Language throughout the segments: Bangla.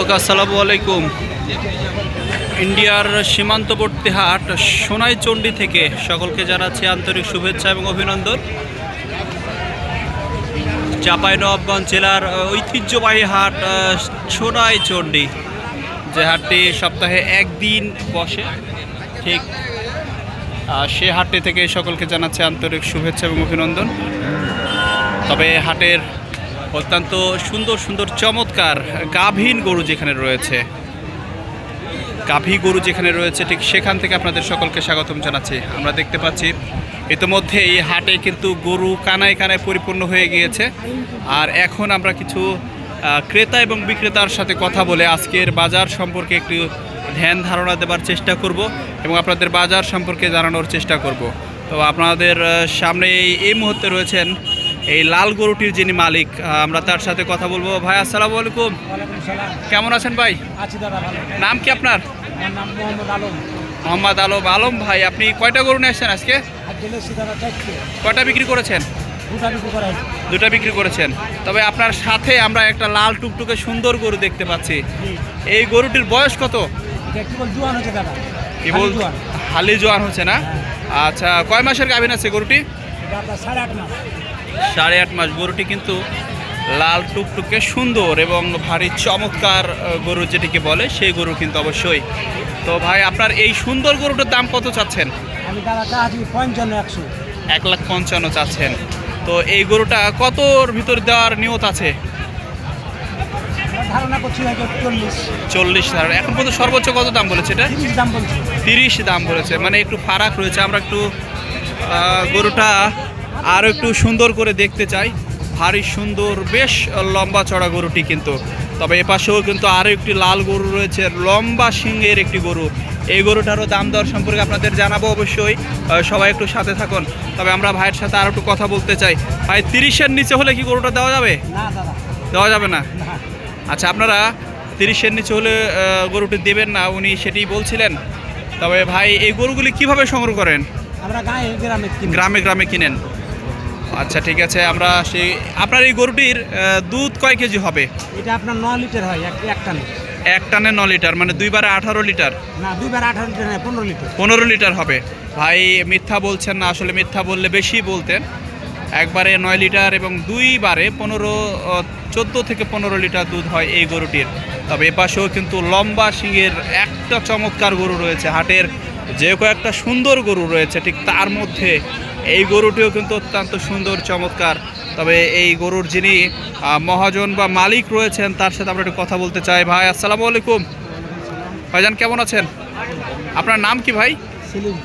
দর্শক আসসালামু আলাইকুম। ইন্ডিয়ার সীমান্তবর্তী হাট সোনাইচন্ডী থেকে সকলকে জানাচ্ছি আন্তরিক শুভেচ্ছা এবং অভিনন্দন। চাঁপাইনবাবগঞ্জ জেলার ঐতিহ্যবাহী হাট সোনাইচন্ডী, যে হাটটি সপ্তাহে একদিন বসে, ঠিক সে হাটটি থেকে সকলকে জানাচ্ছি আন্তরিক শুভেচ্ছা এবং অভিনন্দন। তবে হাটের অত্যন্ত সুন্দর সুন্দর চমৎকার গাভীন গরু যেখানে রয়েছে, গাভী গরু যেখানে রয়েছে, ঠিক সেখান থেকে আপনাদের সকলকে স্বাগতম জানাচ্ছি। আমরা দেখতে পাচ্ছি ইতিমধ্যে এই হাটে কিন্তু গরু কানায় কানায় পরিপূর্ণ হয়ে গিয়েছে। আর এখন আমরা কিছু ক্রেতা এবং বিক্রেতার সাথে কথা বলে আজকের বাজার সম্পর্কে একটু ধ্যান ধারণা দেবার চেষ্টা করব এবং আপনাদের বাজার সম্পর্কে জানানোর চেষ্টা করব। তো আপনাদের সামনে এই মুহূর্তে রয়েছেন এই লাল গরুটির যিনি মালিক, আমরা তার সাথে কথা বলবো। ভাই আসসালামু আলাইকুম। কেমন আছেন ভাই? নাম কি আপনার? মোহাম্মদ আলম। আলম ভাই, আপনি কয়টা গরু নিয়ে আসছেন আজকে? কয়টা বিক্রি করেছেন? দুটা বিক্রি করেছেন। তবে আপনার সাথে আমরা একটা লাল টুকটুকে সুন্দর গরু দেখতে পাচ্ছি। এই গরুটির বয়স কত? কেবল হালি জোয়ান হচ্ছে না? আচ্ছা, কয় মাসের গাভীন আছে গরুটি? 8.5 মাস। গরুটি কিন্তু লাল টুকটুকে সুন্দর এবং ভারী চমৎকার গরু যেটিকে বলে, সেই গরু কিন্তু অবশ্যই। তো ভাই, আপনার এই সুন্দর গরুটার দাম কত চাচ্ছেন? 1,55,000 চাচ্ছেন। তো এই গরুটা কতর ভিতর দেওয়ার নিয়ত আছে? 40,000। এখন পর্যন্ত সর্বোচ্চ কত দাম বলেছে এটা? 30 দাম বলেছে, মানে একটু ফারাক রয়েছে। আমরা একটু গরুটা আরও একটু সুন্দর করে দেখতে চাই। ভারী সুন্দর, বেশ লম্বা চড়া গরুটি কিন্তু। তবে এপাশেও কিন্তু আরও একটি লাল গরু রয়েছে, লম্বা সিংহের একটি গরু। এই গরুটারও দাম দর সম্পর্কে আপনাদের জানাবো অবশ্যই, সবাই একটু সাথে থাকুন। তবে আমরা ভাইয়ের সাথে আরও একটু কথা বলতে চাই। ভাই, 30-এর নিচে হলে কি গরুটা দেওয়া যাবে? দেওয়া যাবে না? আচ্ছা, আপনারা 30-এর নিচে হলে গরুটি দেবেন না, উনি সেটি বলছিলেন। তবে ভাই, এই গরুগুলি কিভাবে সংগ্রহ করেন? গ্রামে গ্রামে কিনেন। আচ্ছা, ঠিক আছে। আমরা সেই আপনার এই গরুটির দুধ কয় কেজি হবে? এটা আপনার 9 লিটার হয় এক টানে। এক টানে 9 লিটার, মানে 2 বারে 18 লিটার? না, 2 বারে 18 লিটার না, 15 লিটার। 15 লিটার হবে। ভাই মিথ্যা বলছেন না, আসলে মিথ্যা বললে বেশি বলতেন। একবারে 9 লিটার এবং 2 বারে 14 থেকে 15 লিটার দুধ হয় এই গরুটির। তবে এপাশেও কিন্তু লম্বা শিংয়ের একটা চমৎকার গরু রয়েছে। হাটের যে কয়েকটা সুন্দর গরু রয়েছে, ঠিক তার মধ্যে এই গরুটিও কিন্তু অত্যন্ত সুন্দর, চমৎকার। তবে এই গরুর যিনি মহাজন বা মালিক রয়েছেন, তার সাথে আমরা একটু কথা বলতে চাই। ভাই আসসালামু আলাইকুম। ভাইজান, কেমন আছেন? আপনার নাম কি ভাই? সেলিম।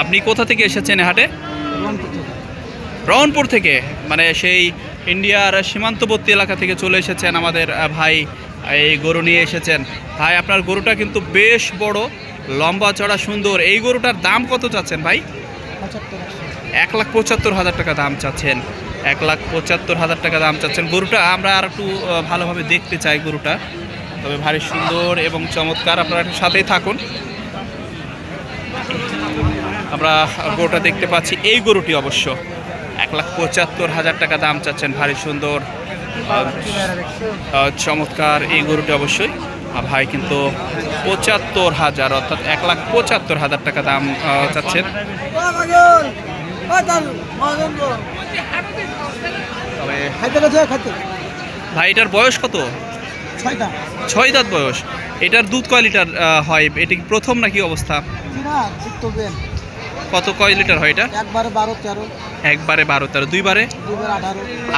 আপনি কোথা থেকে এসেছেন হাটে? রংপুর থেকে, মানে সেই ইন্ডিয়ার সীমান্তবর্তী এলাকা থেকে চলে এসেছেন আমাদের ভাই, এই গরু নিয়ে এসেছেন। ভাই, আপনার গরুটা কিন্তু বেশ বড়, লম্বা চড়া, সুন্দর। এই গরুটার দাম কত চাচ্ছেন ভাই? 1,75,000 টাকা দাম চাচ্ছেন। 1,75,000 টাকা দাম চাচ্ছেন। গরুটা আমরা আর একটু ভালোভাবে দেখতে চাই গরুটা। তবে ভারী সুন্দর এবং চমৎকার। আপনারা একটু সাথেই থাকুন। আমরা গরুটা দেখতে পাচ্ছি, এই গরুটি অবশ্য 1,75,000 টাকা দাম চাচ্ছেন। ভারী সুন্দর, চমৎকার এই গরুটি অবশ্যই। ভাই কিন্তু 75,000, অর্থাৎ 1,75,000 টাকা দাম চাচ্ছেন। তবে ভাই, এটার বয়স কত? 6 দাঁত বয়স। এটার দুধ কয় লিটার হয়? এটা কি প্রথম নাকি অবস্থা? কত, কয় লিটার হয় এটা? একবারে 12-13। 2 বারে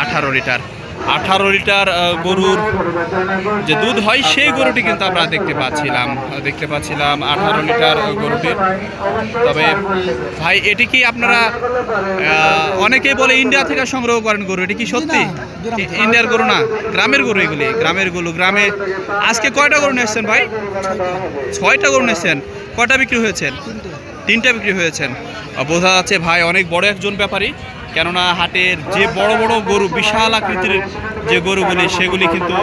18 লিটার। 18 লিটার গরুর যে দুধ হয়, সেই গরুটি কিন্তু আমরা দেখতে পাচ্ছিলাম 18 লিটার গরুটির। তবে ভাই, এটি কি আপনারা অনেকেই বলে ইন্ডিয়া থেকে সংগ্রহ করেন গরু, এটি কি সত্যি? ইন্ডিয়ার গরু না, গ্রামের গরু এগুলি, গ্রামের গরু। গ্রামে আজকে কয়টা গরু নিয়েছেন ভাই? 6টা গরু নিয়েছেন। কয়টা বিক্রি হয়েছেন? 3টা বিক্রি হয়েছেন। বোঝা যাচ্ছে ভাই অনেক বড় একজন ব্যাপারী, কেননা হাটের যে বড় বড় গরু, বিশাল আকৃতির যে গরুগুলি, সেগুলি কিন্তু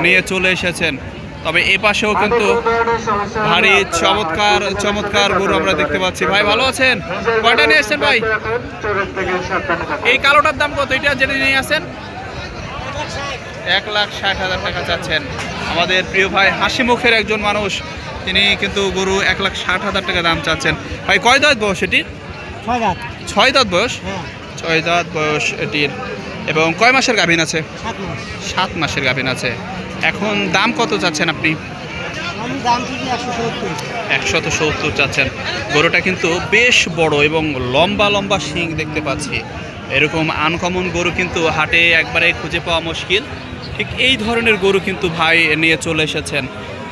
নিয়ে চলে এসেছেন। তবে এ পাশেও কিন্তু ভারী চমৎকার চমৎকার গরু আমরা দেখতে পাচ্ছি। ভাই, ভালো আছেন? কয়টা নিয়ে এসেছেন ভাই? এই কালোটার দাম কত? এটা যেটা নিয়ে আসেন 1,60,000 টাকা চাচ্ছেন। আমাদের প্রিয় ভাই হাসি মুখের একজন মানুষ, তিনি কিন্তু গরু 1,60,000 টাকা দাম চাচ্ছেন। ভাই কয় দাঁত বয়স এটির? 6 দাঁত। 6 দাঁত বয়স। হ্যাঁ 6 দাঁত বয়স এটির। এবং কয় মাসের গাভীন আছে? 7 মাস। 7 মাসের গাভীন আছে। এখন দাম কত চাচ্ছেন আপনি? আমি দাম দিচ্ছি 170। 170 চাচ্ছেন। গরুটা কিন্তু বেশ বড় এবং লম্বা লম্বা শিং দেখতে পাচ্ছি। এরকম আনকমন গরু কিন্তু হাটে একবারে খুঁজে পাওয়া মুশকিল। ঠিক এই ধরনের গরু কিন্তু ভাই নিয়ে চলে এসেছেন।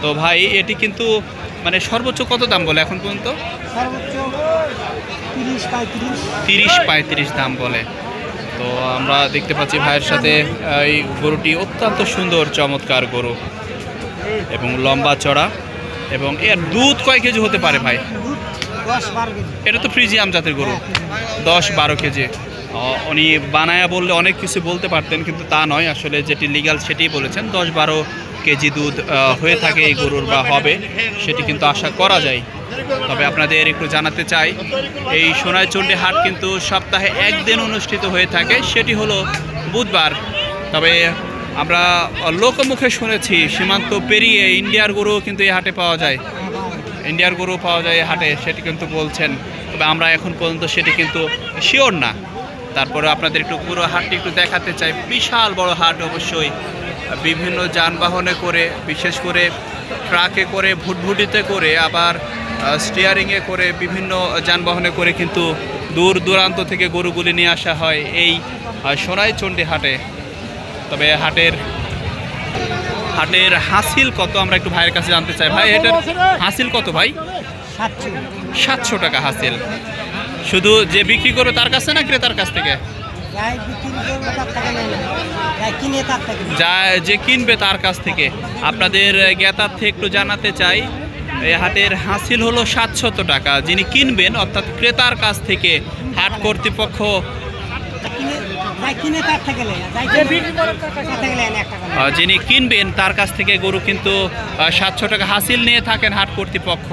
তো ভাই এটি কিন্তু মানে সর্বোচ্চ কত দাম বলে এখন পর্যন্ত? সর্বোচ্চ 30-35। 30-35 দাম বলে। তো আমরা দেখতে পাচ্ছি ভাইয়ের সাথে এই গরুটি অত্যন্ত সুন্দর চমৎকার গরু এবং লম্বা চড়া। এবং এর দুধ কয় কেজি হতে পারে ভাই? 10-12 কেজি। এটা তো ফ্রিজিয়াম জাতের গরু। 10-12 কেজি। উনি বানায়া বললে অনেক কিছু বলতে পারতেন, কিন্তু তা নয়, আসলে যেটি লিগ্যাল সেটি বলেছেন। 10-12 কেজি দুধ হয়ে থাকে এই গরুর বা হবে, সেটি কিন্তু আশা করা যায়। তবে আপনাদের একটু জানাতে চাই, এই সোনাইচন্ডী হাট কিন্তু সপ্তাহে একদিন অনুষ্ঠিত হয়ে থাকে, সেটি হলো বুধবার। তবে আমরা লোকমুখে শুনেছি সীমান্ত পেরিয়ে ইন্ডিয়ার গরু কিন্তু এই হাটে পাওয়া যায়। ইন্ডিয়ার গরু পাওয়া যায় এই হাটে, সেটি কিন্তু বলছেন। তবে আমরা এখন পর্যন্ত সেটি কিন্তু শিওর না। তারপরে আপনাদের একটু পুরো হাটটি একটু দেখাতে চাই। বিশাল বড় হাট অবশ্যই, বিভিন্ন যানবাহনে করে, বিশেষ করে ট্রাকে করে, ভুটভুটিতে করে, আবার স্টিয়ারিংয়ে করে, বিভিন্ন যানবাহনে করে কিন্তু দূর দূরান্ত থেকে গরুগুলি নিয়ে আসা হয় এই সোনাইচন্ডী হাটে। তবে হাটের হাসিল কত আমরা একটু ভাইয়ের কাছে জানতে চাই। ভাই এটার হাসিল কত ভাই? 700 টাকা হাসিল। শুধু যে বিক্রি করবে তার কাছে না ক্রেতার কাছ থেকে? যা যে কিনবে তার কাছ থেকে। আপনাদের জ্ঞাতার্থে একটু জানাতে চাই, এই হাটের হাসিল হলো 700 টাকা। যিনি কিনবেন অর্থাৎ ক্রেতার কাছ থেকে হাট কর্তৃপক্ষ যিনি কিনবেন তার কাছ থেকে গরু কিন্তু 700 টাকা হাসিল নিয়ে থাকেন হাট কর্তৃপক্ষ।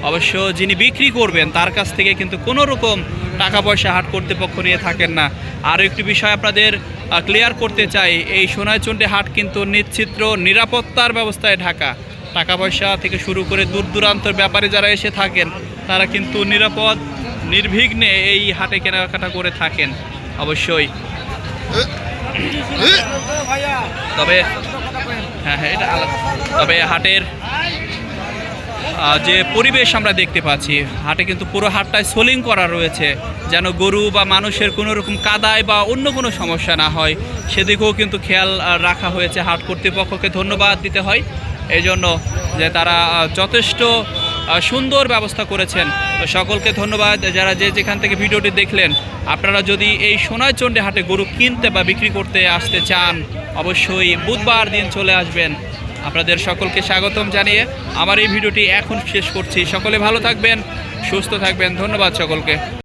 অবশ্য যিনি বিক্রি করবেন তার কাছ থেকে কিন্তু কোনো রকম টাকা পয়সা হাট কর্তৃপক্ষ নিয়ে থাকেন না। আরও একটি বিষয় আপনাদের ক্লিয়ার করতে চাই, এই সোনাইচন্ডী হাট কিন্তু নিশ্চিত্র নিরাপত্তার ব্যবস্থায় ঢাকা। টাকা পয়সা থেকে শুরু করে দূর দূরান্তের ব্যাপারে যারা এসে থাকেন তারা কিন্তু নিরাপদ নির্বিঘ্নে এই হাটে কেনাকাটা করে থাকেন অবশ্যই। তবে হ্যাঁ এটা আলাদা। তবে হাটের যে পরিবেশ আমরা দেখতে পাচ্ছি, হাটে কিন্তু পুরো হাটটায় সোলিং করা রয়েছে, যেন গরু বা মানুষের কোনো রকম কাদায় বা অন্য কোনো সমস্যা না হয়, সেদিকেও কিন্তু খেয়াল রাখা হয়েছে। হাট কর্তৃপক্ষকে ধন্যবাদ দিতে হয় এই জন্য যে তারা যথেষ্ট সুন্দর ব্যবস্থা করেছেন। তো সকলকে ধন্যবাদ যারা যেখান থেকে ভিডিওটি দেখলেন। আপনারা যদি এই সোনাইচন্ডী হাটে গরু কিনতে বা বিক্রি করতে আসতে চান, অবশ্যই বুধবার দিন চলে আসবেন। আপনাদের সকলকে স্বাগতম জানিয়ে আমার এই ভিডিওটি এখন শেষ করছি। সকলে ভালো থাকবেন, সুস্থ থাকবেন। ধন্যবাদ সকলকে।